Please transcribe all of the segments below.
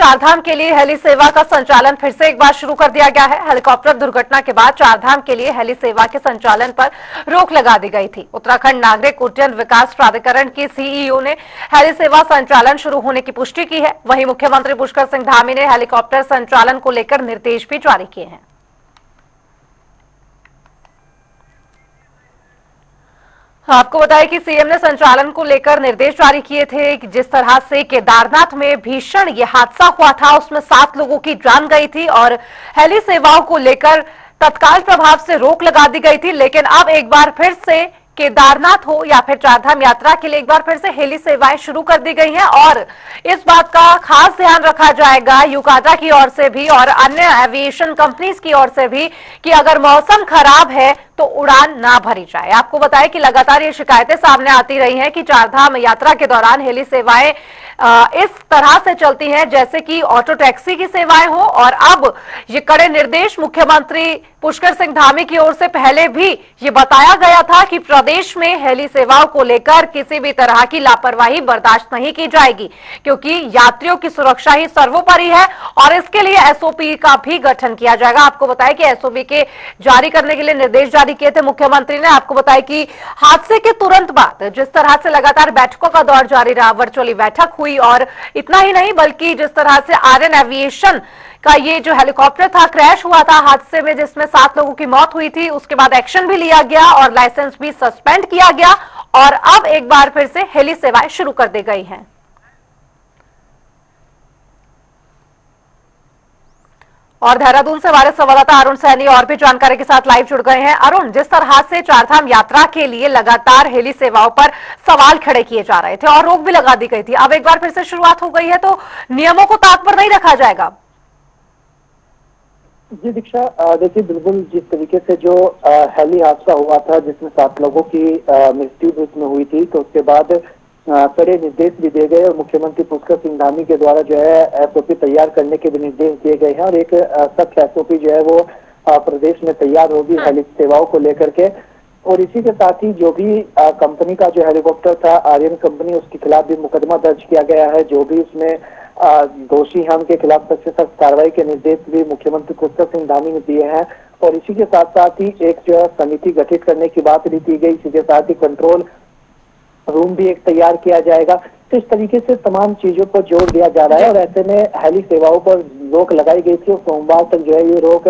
चारधाम के लिए हेली सेवा का संचालन फिर से एक बार शुरू कर दिया गया है। हेलीकॉप्टर दुर्घटना के बाद चारधाम के लिए हेली सेवा के संचालन पर रोक लगा दी गई थी। उत्तराखंड नागरिक उड्डयन विकास प्राधिकरण की सीईओ ने हेली सेवा संचालन शुरू होने की पुष्टि की है। वहीं मुख्यमंत्री पुष्कर सिंह धामी ने हेलीकॉप्टर संचालन को लेकर निर्देश भी जारी किए हैं। आपको बताया कि सीएम ने संचालन को लेकर निर्देश जारी किए थे कि जिस तरह से केदारनाथ में भीषण ये हादसा हुआ था उसमें 7 लोगों की जान गई थी और हेली सेवाओं को लेकर तत्काल प्रभाव से रोक लगा दी गई थी। लेकिन अब एक बार फिर से केदारनाथ हो या फिर चारधाम यात्रा के लिए एक बार फिर से हेली सेवाएं शुरू कर दी गई हैं और इस बात का खास ध्यान रखा जाएगा यूकाडा की ओर से भी और अन्य एविएशन कंपनीज की ओर से भी कि अगर मौसम खराब है तो उड़ान ना भरी जाए। आपको बताएं कि लगातार ये शिकायतें सामने आती रही हैं कि चारधाम यात्रा के दौरान हेली सेवाएं इस तरह से चलती हैं जैसे कि ऑटो टैक्सी की सेवाएं हो और अब ये कड़े निर्देश मुख्यमंत्री पुष्कर सिंह धामी की ओर से पहले भी ये बताया गया था कि प्रदेश में हेली सेवाओं को लेकर किसी भी तरह की लापरवाही बर्दाश्त नहीं की जाएगी क्योंकि यात्रियों की सुरक्षा ही सर्वोपरि है और इसके लिए एसओपी का भी गठन किया जाएगा। आपको बताया कि एसओपी के जारी करने के लिए निर्देश जारी किए थे मुख्यमंत्री ने। आपको बताया कि हादसे के तुरंत बाद जिस तरह से लगातार बैठकों का दौर जारी रहा, वर्चुअली बैठक हुई और इतना ही नहीं बल्कि जिस तरह से आर्यन एविएशन का ये जो हेलीकॉप्टर था क्रैश हुआ था हादसे में जिसमें 7 लोगों की मौत हुई थी, उसके बाद एक्शन भी लिया गया और लाइसेंस भी सस्पेंड किया गया और अब एक बार फिर से हेली सेवाएं शुरू कर दी गई हैं। और देहरादून से हमारे संवाददाता अरुण सैनी और भी जानकारी के साथ लाइव जुड़ गए हैं। अरुण, जिस तरह से चारधाम यात्रा के लिए लगातार हेली सेवाओं पर सवाल खड़े किए जा रहे थे और रोक भी लगा दी गई थी, अब एक बार फिर से शुरुआत हो गई है तो नियमों को ताक पर नहीं रखा जाएगा? जी दीक्षा, देखिए बिल्कुल जिस तरीके से जो हेली हादसा हुआ था जिसमें 7 लोगों की मृत्यु उसमें हुई थी तो उसके बाद कड़े निर्देश भी दिए गए और मुख्यमंत्री पुष्कर सिंह धामी के द्वारा जो है एसओपी तैयार करने के भी निर्देश दिए गए हैं और एक सख्त एसओपी जो है वो प्रदेश में तैयार होगी हेली सेवाओं को लेकर के। और इसी के साथ ही जो भी कंपनी का जो हेलीकॉप्टर था आर्यन कंपनी, उसके खिलाफ भी मुकदमा दर्ज किया गया है। जो भी उसमें दोषी हैं उनके खिलाफ सख्त से सख्त कार्रवाई के निर्देश भी मुख्यमंत्री पुष्कर सिंह धामी ने दिए हैं। और इसी के साथ साथ ही एक जो है समिति गठित करने की बात भी की गई। इसी के साथ ही कंट्रोल रूम भी एक तैयार किया जाएगा। तो इस तरीके से तमाम चीजों पर जोर दिया जा रहा है और ऐसे में हेली सेवाओं पर रोक लगाई गई थी और सोमवार तक जो है ये रोक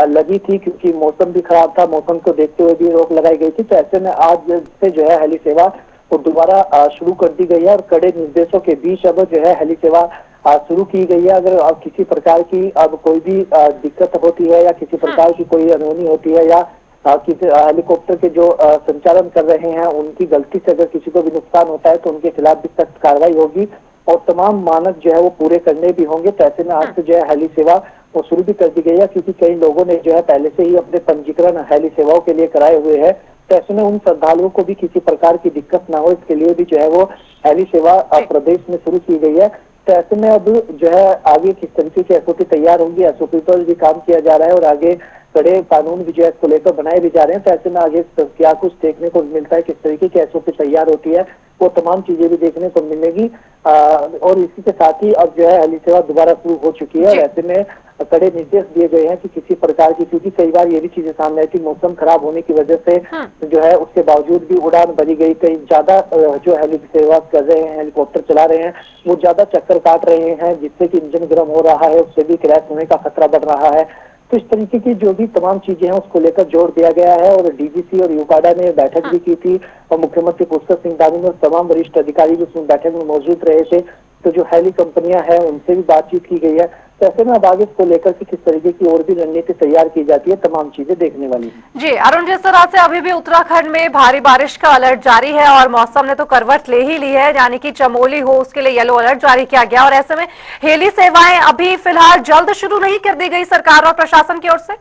लगी थी क्योंकि मौसम भी खराब था। मौसम को देखते हुए भी रोक लगाई गई थी। तो ऐसे में आज से जो है हेली सेवा को दोबारा शुरू कर दी गई है और कड़े निर्देशों के बीच अब जो है हेली सेवा शुरू की गई है। अगर किसी प्रकार की अब कोई भी दिक्कत होती है या किसी प्रकार की कोई अनहोनी होती है या किसी हेलीकॉप्टर के जो संचालन कर रहे हैं उनकी गलती से अगर किसी को भी नुकसान होता है तो उनके खिलाफ भी सख्त कार्रवाई होगी और तमाम मानक जो है वो पूरे करने भी होंगे। तो ऐसे में आज से जो है हेली सेवा वो शुरू भी कर दी गई है क्योंकि कई लोगों ने जो है पहले से ही अपने पंजीकरण हेली सेवाओं के लिए कराए हुए हैं। तो ऐसे में उन श्रद्धालुओं को भी किसी प्रकार की दिक्कत ना हो इसके लिए भी जो है वो हेली सेवा प्रदेश में शुरू की गई है। तो ऐसे में अब जो है आगे किस तरीके की एसओपी तैयार होंगी, एसओपी पर भी काम किया जा रहा है और आगे कड़े कानून भी जो है इसको लेकर बनाए भी जा रहे हैं। तो ऐसे में आगे क्या कुछ देखने को मिलता है, किस तरीके की एसओपी तैयार होती है, वो तमाम चीजें भी देखने को मिलेगी। और इसी के साथ ही अब जो है हेली सेवा दोबारा शुरू हो चुकी है और ऐसे में कड़े निर्देश दिए गए हैं कि किसी प्रकार की, क्योंकि कई बार ये भी चीजें सामने आई थी मौसम खराब होने की वजह से जो है उसके बावजूद भी उड़ान भरी गई। कई ज्यादा जो हेली सेवा कर रहे हैं, हेलीकॉप्टर चला रहे हैं, वो ज्यादा चक्कर काट रहे हैं जिससे कि इंजन गर्म हो रहा है, उससे भी क्रैश होने का खतरा बढ़ रहा है। तो इस तरीके की जो भी तमाम चीजें हैं उसको लेकर जोर दिया गया है और डीजीसी और यूकाडा ने बैठक भी की थी और मुख्यमंत्री पुष्कर सिंह धामी और तमाम वरिष्ठ अधिकारी भी उसमें बैठक में मौजूद रहे थे। तो जो हेली कंपनियां हैं उनसे भी बातचीत की गई है। तो ऐसे में अब आगे इसको लेकर के किस तरीके की और भी रणनीति तैयार की जाती है, तमाम चीजें देखने वाली है। जी अरुण, जिस तरह से अभी भी उत्तराखंड में भारी बारिश का अलर्ट जारी है और मौसम ने तो करवट ले ही ली है, यानी कि चमोली हो उसके लिए येलो अलर्ट जारी किया गया और ऐसे में हेली सेवाएं अभी फिलहाल जल्द शुरू नहीं कर दी गई सरकार और प्रशासन की ओर से?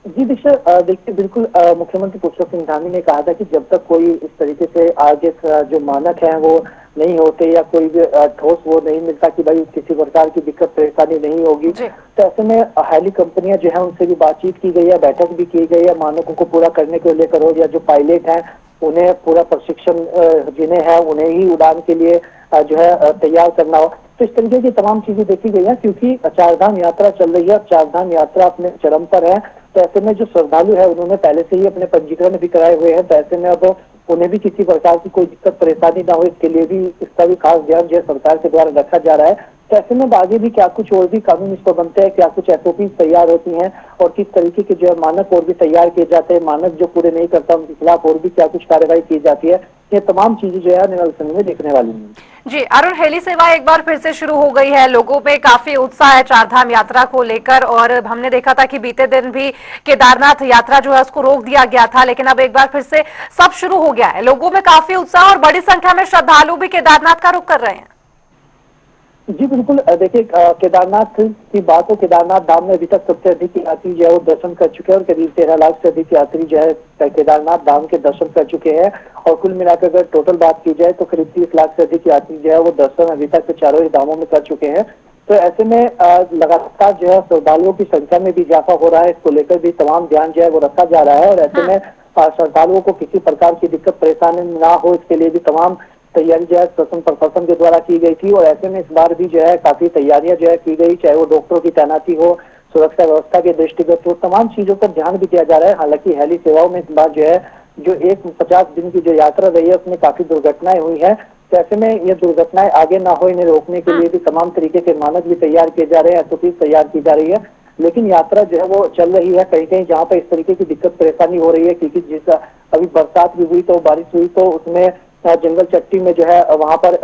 जी दीक्षा, देखिए बिल्कुल मुख्यमंत्री पुष्कर सिंह धामी ने कहा था कि जब तक कोई इस तरीके से आगे जो मानक है वो नहीं होते या कोई भी ठोस वो नहीं मिलता कि भाई किसी प्रकार की दिक्कत परेशानी नहीं होगी। तो ऐसे में हेली कंपनियां जो है उनसे भी बातचीत की गई है, बैठक भी की गई है, मानकों को पूरा करने को लेकर हो या जो पायलट है उन्हें पूरा प्रशिक्षण जिन्हें है उन्हें ही उड़ान के लिए जो है तैयार करना हो। तो इस तरीके की तमाम चीजें देखी गई है, क्योंकि चारधाम यात्रा चल रही है, चारधाम यात्रा अपने चरम पर है। तो ऐसे में जो श्रद्धालु है उन्होंने पहले से ही अपने पंजीकरण भी कराए हुए हैं। तो ऐसे में अब उन्हें भी किसी प्रकार की कोई दिक्कत परेशानी ना हो, इसके लिए भी इसका भी खास ध्यान जो है सरकार के द्वारा रखा जा रहा है। तो ऐसे में आगे भी क्या कुछ और भी कानून इस पर बनते हैं, क्या कुछ एसओपी तैयार होती हैं और किस तरीके के जो है मानक और भी तैयार किए जाते हैं, मानक जो पूरे नहीं करता उनके खिलाफ और भी क्या कुछ कार्रवाई की जाती है, ये तमाम चीजें जो है आने वाले समय में देखने वाली हैं। जी अरुण, हेली सेवा एक बार फिर से शुरू हो गई है, लोगों में काफी उत्साह है चारधाम यात्रा को लेकर, और हमने देखा था कि बीते दिन भी केदारनाथ यात्रा जो है उसको रोक दिया गया था, लेकिन अब एक बार फिर से सब शुरू हो गया है। लोगों में काफी उत्साह और बड़ी संख्या में श्रद्धालु भी केदारनाथ का रुख कर रहे हैं। जी बिल्कुल, देखिए केदारनाथ की बात हो, केदारनाथ धाम में अभी तक सबसे अधिक यात्री जो है वो दर्शन कर चुके हैं और करीब 13 लाख से अधिक यात्री जो है केदारनाथ धाम के दर्शन कर चुके हैं। और कुल मिलाकर अगर टोटल बात की जाए तो करीब 30 लाख से अधिक यात्री जो है वो दर्शन अभी तक चारों ही धामों में कर चुके हैं। तो ऐसे में लगातार जो है श्रद्धालुओं की संख्या में भी इजाफा हो रहा है, इसको लेकर भी तमाम ध्यान जो है वो रखा जा रहा है। और ऐसे में श्रद्धालुओं को किसी प्रकार की दिक्कत परेशानी ना हो, इसके लिए भी तमाम तैयारी जो है शासन प्रशासन के द्वारा की गई थी। और ऐसे में इस बार भी जो है काफी तैयारियां जो है की गई, चाहे वो डॉक्टरों की तैनाती हो, सुरक्षा व्यवस्था के दृष्टिगत हो, तमाम चीजों पर ध्यान भी दिया जा रहा है। हालांकि हेली सेवाओं में इस बार जो है जो एक 50 दिन की जो यात्रा रही है उसमें काफी दुर्घटनाएं हुई है। तो ऐसे में ये दुर्घटनाएं आगे ना हो, इन्हें रोकने के लिए भी तमाम तरीके के मानक भी तैयार किए जा रहे हैं, एसओपी तैयार की जा रही है। लेकिन यात्रा जो है वो चल रही है, कहीं कहीं जहाँ पर इस तरीके की दिक्कत परेशानी हो रही है, क्योंकि जिस अभी बरसात भी हुई तो बारिश हुई तो उसमें जंगल चट्टी में जो है वहां पर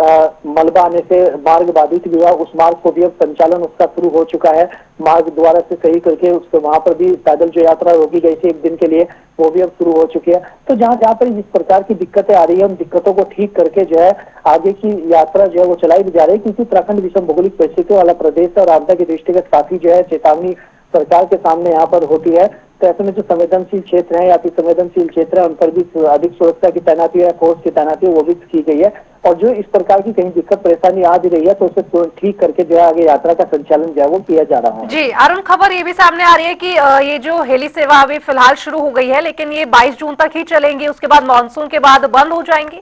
मलबा आने से मार्ग बाधित भी हुआ। उस मार्ग को भी अब संचालन उसका शुरू हो चुका है, मार्ग द्वारा से सही करके उसके वहां पर भी पैदल जो यात्रा रोकी गई थी एक दिन के लिए, वो भी अब शुरू हो चुकी है। तो जहां जहां पर जिस प्रकार की दिक्कतें आ रही है उन दिक्कतों को ठीक करके जो है आगे की यात्रा जो है वो चलाई भी जा रही है, क्योंकि उत्तराखंड विषम भौगोलिक परिस्थितियों वाला प्रदेश है और आपदा के दृष्टिगत काफी जो है चेतावनी सरकार के सामने यहाँ पर होती है। तो ऐसे में जो संवेदनशील क्षेत्र है या फिर संवेदनशील क्षेत्र है उन पर भी अधिक सुरक्षा की तैनाती है, फोर्स की तैनाती है, वो भी की गई है। और जो इस प्रकार की कहीं दिक्कत परेशानी आ भी रही है तो उसे ठीक करके जो है आगे यात्रा का संचालन जो है वो किया जा रहा है। जी अरुण, खबर ये भी सामने आ रही है कि ये जो हेली सेवा अभी फिलहाल शुरू हो गई है, लेकिन ये 22 जून तक ही चलेंगी, उसके बाद मानसून के बाद बंद हो जाएंगी।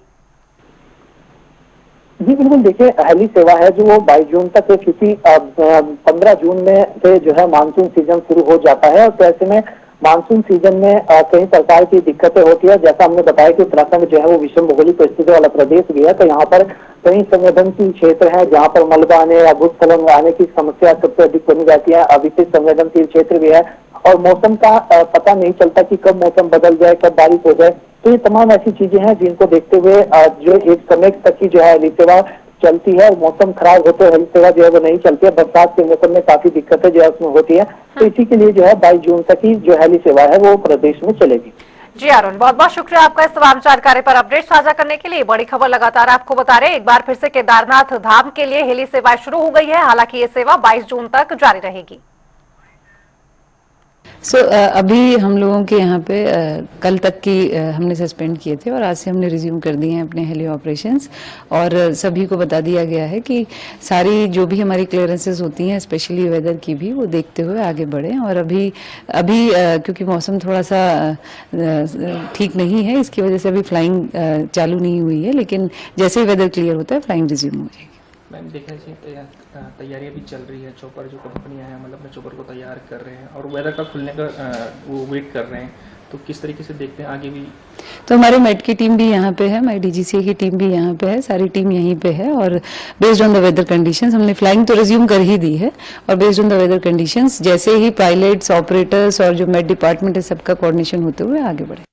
जी बिल्कुल, देखिए हेली सेवा है जो वो 22 जून तक है, क्योंकि 15 जून में से जो है मानसून सीजन शुरू हो जाता है। तो ऐसे में मानसून सीजन में कई प्रकार की दिक्कतें होती है। जैसा हमने बताया कि उत्तराखंड जो है वो विषम भौगोलिक परिस्थितियों वाला प्रदेश भी है, तो यहाँ पर कई संवेदनशील क्षेत्र है जहाँ पर मलबा आने या भूस्खलन आने की समस्या सबसे अधिक बनी जाती है। अविकसित संवेदनशील क्षेत्र भी है और मौसम का पता नहीं चलता कि कब मौसम बदल जाए, कब बारिश हो जाए। तो ये तमाम ऐसी चीजें हैं जिनको देखते हुए जो एक समय तक की जो है हेली सेवा चलती है। मौसम खराब होते हेली सेवा जो है वो नहीं चलती है, बरसात के मौसम में काफी दिक्कतें जो है उसमें होती है। तो इसी के लिए जो है 22 जून तक ही जो हेली सेवा है वो प्रदेश में चलेगी। जी अरुण, बहुत बहुत शुक्रिया आपका इस तमाम जानकारी पर अपडेट साझा करने के लिए। बड़ी खबर लगातार आपको बता रहे हैं, एक बार फिर से केदारनाथ धाम के लिए हेली सेवा शुरू हो गई है। हालांकि ये सेवा 22 जून तक जारी रहेगी। अभी हम लोगों के यहाँ पे कल तक की हमने सस्पेंड किए थे और आज से हमने रिज्यूम कर दिए हैं अपने हेली ऑपरेशंस। और सभी को बता दिया गया है कि सारी जो भी हमारी क्लियरेंसेस होती हैं, स्पेशली वेदर की भी, वो देखते हुए आगे बढ़ें। और अभी क्योंकि मौसम थोड़ा सा ठीक नहीं है, इसकी वजह से अभी फ्लाइंग चालू नहीं हुई है, लेकिन जैसे ही वेदर क्लियर होता है फ्लाइंग रिज्यूम हो जाएगी। मैम देखा जाए तैयारियां भी चल रही है, चॉपर जो कंपनियां हैं मतलब अपने चॉपर को तैयार कर रहे हैं और वेदर का खुलने का वो वेट कर रहे हैं, तो किस तरीके से देखते हैं आगे भी? तो हमारे मेट की टीम भी यहाँ पे है, हमारी डीजीसीए की टीम भी यहाँ पे है, सारी टीम यहीं पे है। और based on the weather conditions हमने फ्लाइंग तो रिज्यूम कर ही दी है, और based on the weather conditions जैसे ही पायलट्स, ऑपरेटर्स और जो मेट डिपार्टमेंट है सबका कोऑर्डिनेशन होते हुए आगे बढ़े।